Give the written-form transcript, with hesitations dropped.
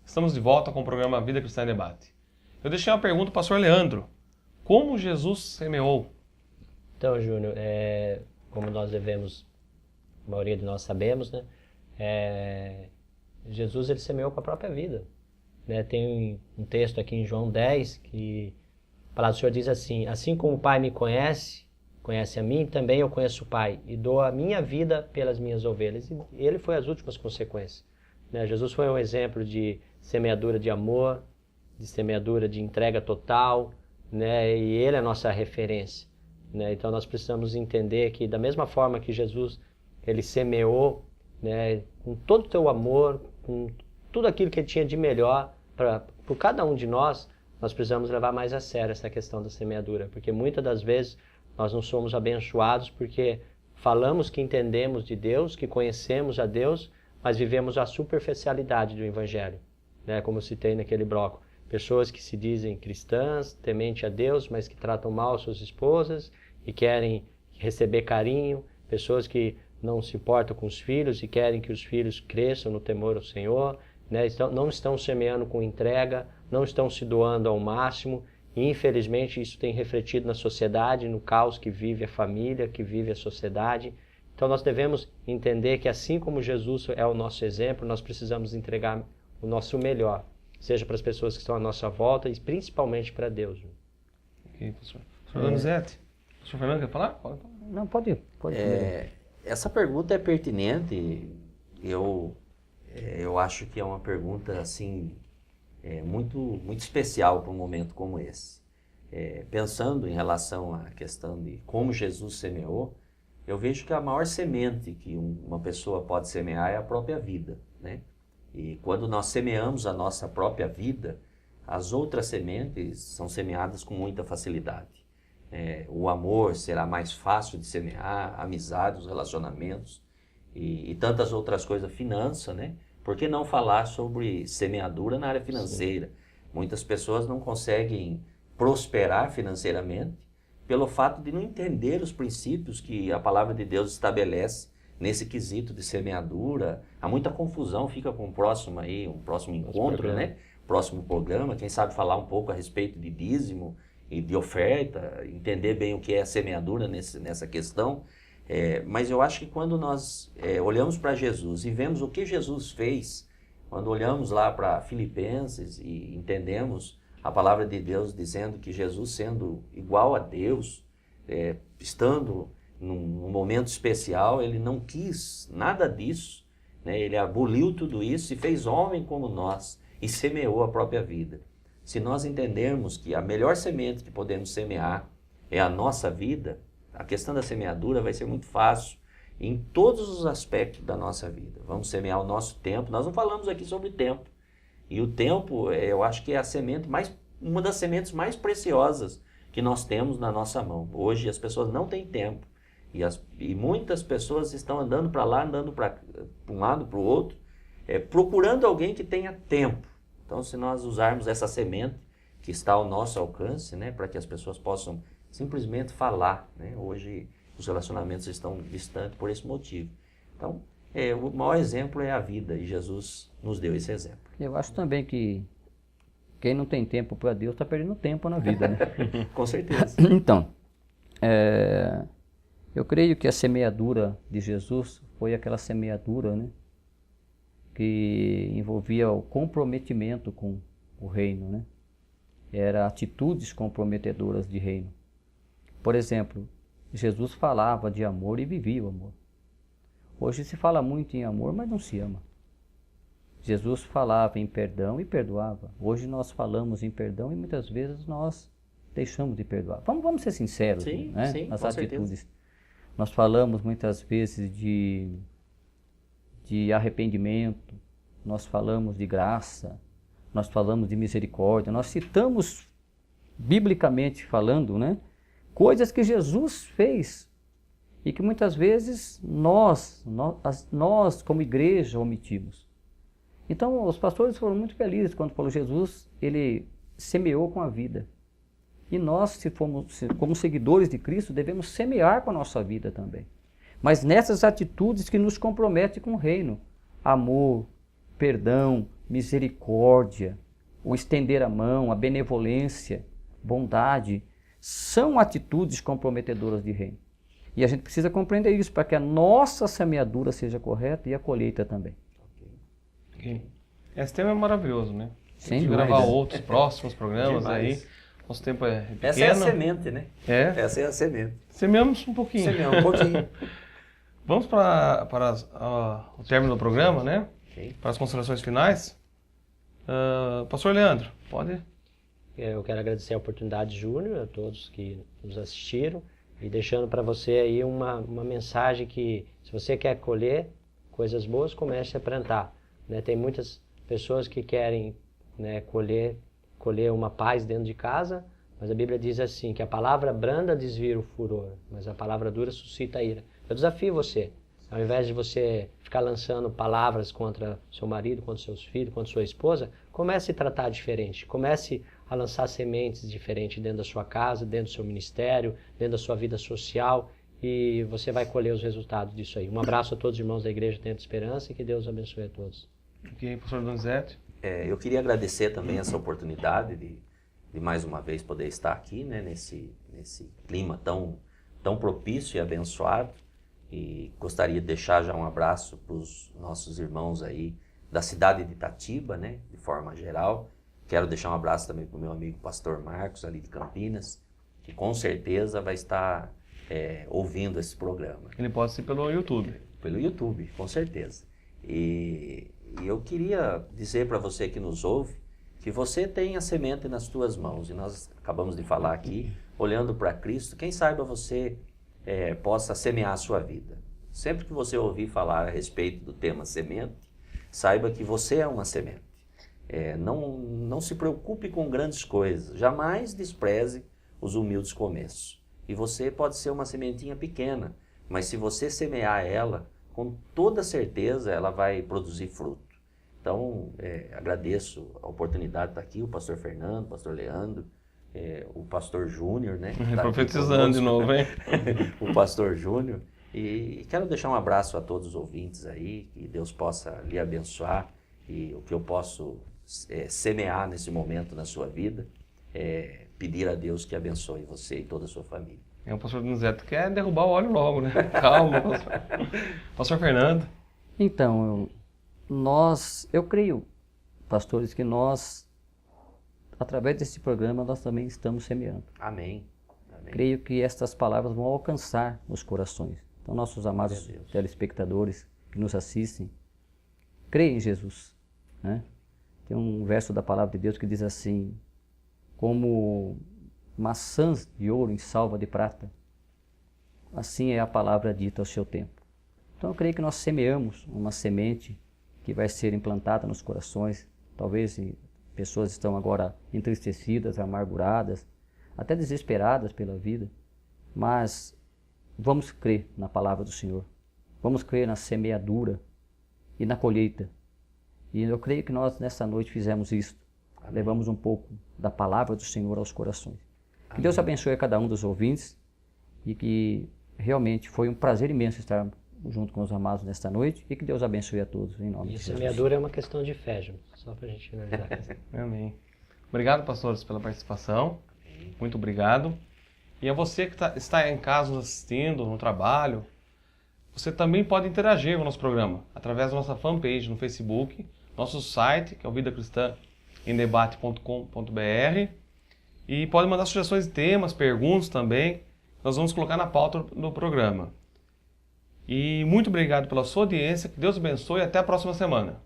Estamos de volta com o programa Vida Cristã em Debate. Eu deixei uma pergunta para o pastor Leandro. Como Jesus semeou? Então, Júnior, como nós a maioria de nós sabemos, né? Jesus ele semeou com a própria vida. Né? Tem um texto aqui em João 10 que a palavra do Senhor diz assim como o Pai me conhece a mim, também eu conheço o Pai e dou a minha vida pelas minhas ovelhas. E ele foi as últimas consequências. Né? Jesus foi um exemplo de semeadura de amor, de semeadura de entrega total, né? E ele é a nossa referência. Né? Então nós precisamos entender que da mesma forma que Jesus ele semeou, né, com todo o teu amor, com tudo aquilo que ele tinha de melhor por cada um de nós, nós precisamos levar mais a sério essa questão da semeadura, porque muitas das vezes nós não somos abençoados porque falamos que entendemos de Deus, que conhecemos a Deus, mas vivemos a superficialidade do Evangelho, né? Como eu citei naquele bloco. Pessoas que se dizem cristãs, temente a Deus, mas que tratam mal as suas esposas e querem receber carinho. Pessoas que não se importam com os filhos e querem que os filhos cresçam no temor ao Senhor. Né? Não estão semeando com entrega, não estão se doando ao máximo. E, infelizmente, isso tem refletido na sociedade, no caos que vive a família, que vive a sociedade. Então, nós devemos entender que, assim como Jesus é o nosso exemplo, nós precisamos entregar o nosso melhor. Seja para as pessoas que estão à nossa volta e principalmente para Deus. Ok, pastor. Pastor Donizete, pastor Fernando quer falar? Não, pode. Essa pergunta é pertinente. Eu acho que é uma pergunta assim, muito especial para um momento como esse. Pensando em relação à questão de como Jesus semeou, eu vejo que a maior semente que uma pessoa pode semear é a própria vida, né? E quando nós semeamos a nossa própria vida, as outras sementes são semeadas com muita facilidade. O amor será mais fácil de semear, a amizade, os relacionamentos e tantas outras coisas, finança, né? Por que não falar sobre semeadura na área financeira? Sim. Muitas pessoas não conseguem prosperar financeiramente pelo fato de não entender os princípios que a palavra de Deus estabelece nesse quesito de semeadura. Há muita confusão, fica com um próximo encontro, né? Próximo programa, quem sabe falar um pouco a respeito de dízimo e de oferta, entender bem o que é a semeadura nessa questão. Mas eu acho que quando nós olhamos para Jesus e vemos o que Jesus fez, quando olhamos lá para Filipenses e entendemos a palavra de Deus dizendo que Jesus, sendo igual a Deus, estando num momento especial, ele não quis nada disso, né? Ele aboliu tudo isso e fez homem como nós e semeou a própria vida. Se nós entendermos que a melhor semente que podemos semear é a nossa vida, a questão da semeadura vai ser muito fácil em todos os aspectos da nossa vida. Vamos semear o nosso tempo. Nós não falamos aqui sobre tempo. E o tempo, eu acho que é uma das sementes mais preciosas que nós temos na nossa mão. Hoje as pessoas não têm tempo. E muitas pessoas estão andando para lá, andando para um lado, para o outro, procurando alguém que tenha tempo. Então, se nós usarmos essa semente que está ao nosso alcance, né, para que as pessoas possam simplesmente falar, né? Hoje os relacionamentos estão distantes por esse motivo. Então, o maior exemplo é a vida, e Jesus nos deu esse exemplo. Eu acho também que quem não tem tempo para Deus está perdendo tempo na vida, né? Com certeza. Então, eu creio que a semeadura de Jesus foi aquela semeadura, né, que envolvia o comprometimento com o reino, né? Era atitudes comprometedoras de reino. Por exemplo, Jesus falava de amor e vivia o amor. Hoje se fala muito em amor, mas não se ama. Jesus falava em perdão e perdoava. Hoje nós falamos em perdão e muitas vezes nós deixamos de perdoar. Vamos ser sinceros, sim, né? Sim, nas com atitudes. certeza. Nós falamos muitas vezes de arrependimento, nós falamos de graça, nós falamos de misericórdia, nós citamos, biblicamente falando, né, coisas que Jesus fez e que muitas vezes nós como igreja omitimos. Então os pastores foram muito felizes quando falou Jesus, ele semeou com a vida. E nós, como seguidores de Cristo, devemos semear com a nossa vida também. Mas nessas atitudes que nos comprometem com o reino. Amor, perdão, misericórdia, o estender a mão, a benevolência, bondade, são atitudes comprometedoras de reino. E a gente precisa compreender isso para que a nossa semeadura seja correta e a colheita também. Ok. Esse tema é maravilhoso, né? Sem Tem que dúvida. gravar outros próximos programas Demais. aí. Nosso tempo é pequeno. Essa é a semente, né? É. Essa é a semente. Semeamos um pouquinho. Semear um pouquinho. Vamos para o término do programa, né? Ok. Para as considerações finais. Pastor Leandro, pode? Eu quero agradecer a oportunidade, Júnior, a todos que nos assistiram e deixando para você aí uma mensagem que, se você quer colher coisas boas, comece a plantar, né? Tem muitas pessoas que querem, né, colher uma paz dentro de casa, mas a Bíblia diz assim, que a palavra branda desvia o furor, mas a palavra dura suscita a ira. Eu desafio você, ao invés de você ficar lançando palavras contra seu marido, contra seus filhos, contra sua esposa, comece a tratar diferente, comece a lançar sementes diferentes dentro da sua casa, dentro do seu ministério, dentro da sua vida social, e você vai colher os resultados disso aí. Um abraço a todos os irmãos da Igreja Tempo de Esperança e que Deus abençoe a todos. Ok, pastor Donizete. Eu queria agradecer também essa oportunidade de mais uma vez poder estar aqui, né, nesse clima tão propício e abençoado. E gostaria de deixar já um abraço para os nossos irmãos aí da cidade de Itatiba, né, de forma geral. Quero deixar um abraço também para o meu amigo pastor Marcos, ali de Campinas, que com certeza vai estar ouvindo esse programa. Ele pode ser pelo YouTube. Pelo YouTube, com certeza. E eu queria dizer para você que nos ouve, que você tem a semente nas tuas mãos. E nós acabamos de falar aqui, olhando para Cristo, quem saiba você possa semear a sua vida. Sempre que você ouvir falar a respeito do tema semente, saiba que você é uma semente. Não se preocupe com grandes coisas, jamais despreze os humildes começos. E você pode ser uma sementinha pequena, mas se você semear ela, com toda certeza ela vai produzir fruto. Então, agradeço a oportunidade de estar aqui, o pastor Fernando, o pastor Leandro, o pastor Júnior, né? Tá Profetizando de novo, hein? O pastor Júnior. E quero deixar um abraço a todos os ouvintes aí, que Deus possa lhe abençoar e o que eu posso semear nesse momento na sua vida, pedir a Deus que abençoe você e toda a sua família. O pastor Donizete quer derrubar o óleo logo, né? Calma, pastor. Pastor Fernando. Então, eu creio, pastores, que nós, através desse programa, nós também estamos semeando. Amém. Amém. Creio que estas palavras vão alcançar os corações. Então, nossos amados telespectadores que nos assistem, creem em Jesus, né? Tem um verso da palavra de Deus que diz assim, como maçãs de ouro em salva de prata, assim é a palavra dita ao seu tempo. Então eu creio que nós semeamos uma semente que vai ser implantada nos corações. Talvez pessoas estão agora entristecidas, amarguradas, até desesperadas pela vida, mas vamos crer na palavra do Senhor, vamos crer na semeadura e na colheita. E eu creio que nós nessa noite fizemos isto. Amém. Levamos um pouco da palavra do Senhor aos corações. Amém. Que Deus abençoe a cada um dos ouvintes e que realmente foi um prazer imenso estar junto com os amados nesta noite e que Deus abençoe a todos em nome de Jesus. E semeadura é uma questão de fé, Júnior, só para a gente finalizar. Amém. Obrigado, pastores, pela participação. Muito obrigado. E a você que está em casa nos assistindo, no trabalho, você também pode interagir com o nosso programa através da nossa fanpage no Facebook, nosso site, que é o vidacristãemdebate.com.br, e pode mandar sugestões de temas, perguntas também, nós vamos colocar na pauta do programa. E muito obrigado pela sua audiência, que Deus abençoe e até a próxima semana.